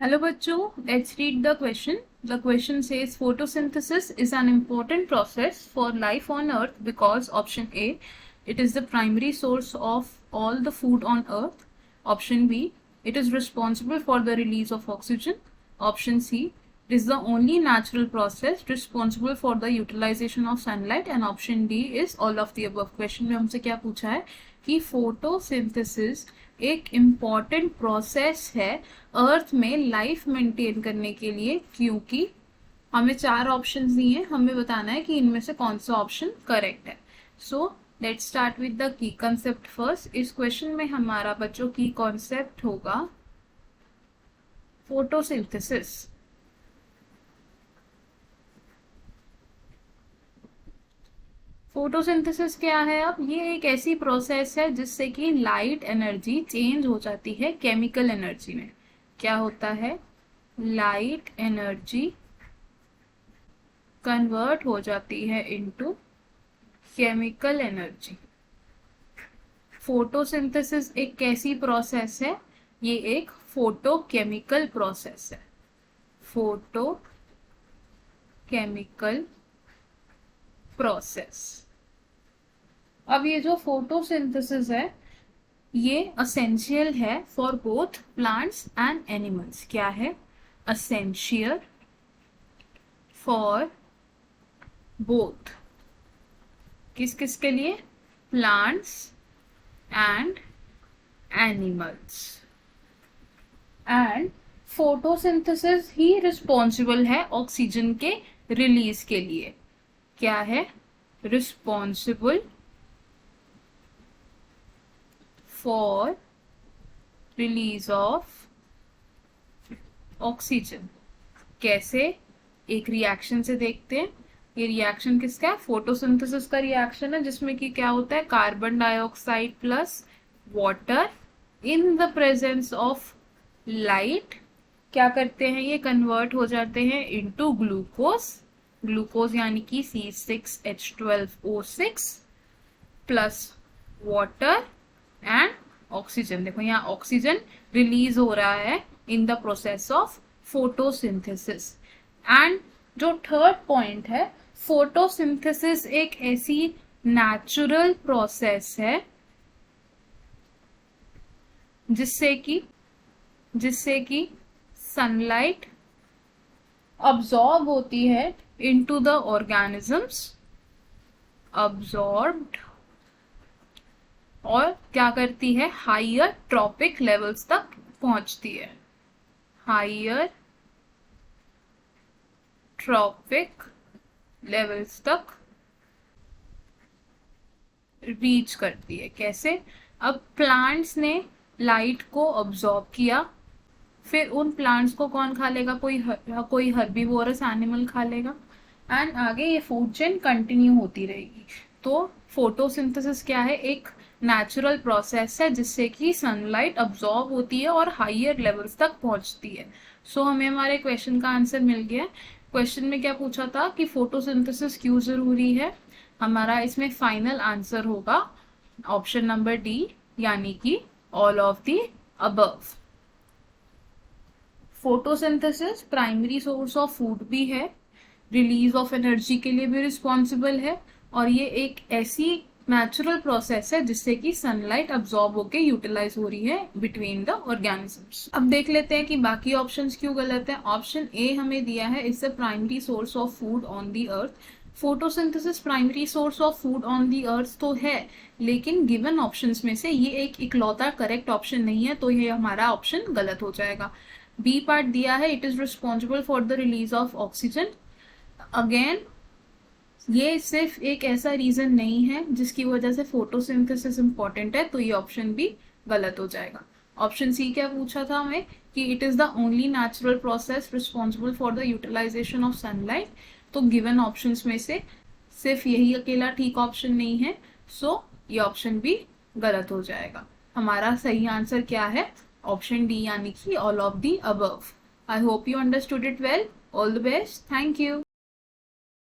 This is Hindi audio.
Hello bachcho, let's read the question. The question says photosynthesis is an important process for life on earth because option A, it is the primary source of all the food on earth. Option B, it is responsible for the release of oxygen. Option C, it is the only natural process responsible for the utilization of sunlight. And option D is all of the above. Question में हमसे क्या पूछा है कि फोटोसिंथेसिस एक इम्पॉर्टेंट प्रोसेस है अर्थ में लाइफ मेंटेन करने के लिए, क्योंकि हमें 4 ऑप्शंस दिए हैं, हमें बताना है कि इनमें से कौन सा ऑप्शन करेक्ट है. So let's start with the key concept first. इस क्वेश्चन में हमारा बच्चों की कॉन्सेप्ट होगा फोटोसिंथेसिस. फोटोसिंथेसिस क्या है? अब ये एक ऐसी प्रोसेस है जिससे कि लाइट एनर्जी चेंज हो जाती है केमिकल एनर्जी में. क्या होता है? लाइट एनर्जी कन्वर्ट हो जाती है इनटू केमिकल एनर्जी. फोटोसिंथेसिस एक कैसी प्रोसेस है? ये एक फोटोकेमिकल प्रोसेस है. Photochemical process. अब ये जो फोटोसिंथेसिस है ये असेंशियल है for both plants and animals. क्या है? Essential for both. किस किस के लिए? Plants and animals. And photosynthesis he responsible है ऑक्सीजन के रिलीज के लिए. क्या है? Responsible for release of oxygen. कैसे? एक रिएक्शन से देखते हैं. ये रिएक्शन किसका है? फोटोसिंथेसिस का रिएक्शन है, जिसमें कि क्या होता है? Carbon dioxide plus water in the presence of light क्या करते हैं? ये कन्वर्ट हो जाते हैं इनटू ग्लूकोज. ग्लूकोज यानी कि C6H12O6 plus water and oxygen. देखो यहाँ ऑक्सीजन रिलीज हो रहा है in the process of photosynthesis. And जो थर्ड पॉइंट है, फोटोसिंथेसिस एक ऐसी नेचुरल प्रोसेस है जिससे कि सनलाइट अब्सॉर्ब होती है into the organisms, absorbed, और क्या करती है? हायर ट्रॉपिक लेवल्स तक पहुंचती है. हायर ट्रॉपिक लेवल्स तक रीच करती है. कैसे? अब प्लांट्स ने लाइट को अब्सॉर्ब किया, फिर उन प्लांट्स को कौन खा लेगा? कोई हर्बीवोरस एनिमल खा लेगा, एंड आगे ये फूड चेन कंटिन्यू होती रहेगी. तो फोटोसिंथेसिस क्या है? एक नेचुरल प्रोसेस है जिससे कि सनलाइट अब्सॉर्ब होती है और हायर लेवल्स तक पहुंचती है. सो हमें हमारे क्वेश्चन का आंसर मिल गया. क्वेश्चन में क्या पूछा था कि फोटोसिंथेसिस क्यों जरूरी है? हमारा इसमें फाइनल आंसर होगा ऑप्शन नंबर डी, यानी कि all of the above. Photosynthesis primary source of food भी है, रिलीज ऑफ एनर्जी के लिए भी रिस्पॉन्सिबल है, और ये एक ऐसी नेचुरल प्रोसेस है जिससे कि सनलाइट अब्सॉर्ब होके यूटिलाइज हो रही है बिटवीन द ऑर्गेनिजम्स. अब देख लेते हैं कि बाकी ऑप्शंस क्यों गलत है. ऑप्शन ए हमें दिया है it's the primary source of food on the earth. Photosynthesis primary source of food on the earth तो है, लेकिन गिवन ऑप्शंस में से ये एक इकलौता करेक्ट ऑप्शन नहीं है, तो ये हमारा ऑप्शन गलत हो जाएगा. बी पार्ट दिया है it is responsible for the release of oxygen. Again ये सिर्फ एक ऐसा रीजन नहीं है जिसकी वजह से फोटोसिंथेसिस इंपॉर्टेंट है, तो ये ऑप्शन भी गलत हो जाएगा. ऑप्शन सी क्या पूछा था हमें कि it is the only natural process responsible for the utilisation of sunlight. तो गिवन ऑप्शंस में से सिर्फ यही अकेला ठीक ऑप्शन नहीं है, सो ये ऑप्शन भी गलत हो जाएगा. हमारा सही आंसर क्या है? ऑप्शन डी, यानी कि all of the above. I hope you understood it well. All the best. Thank you.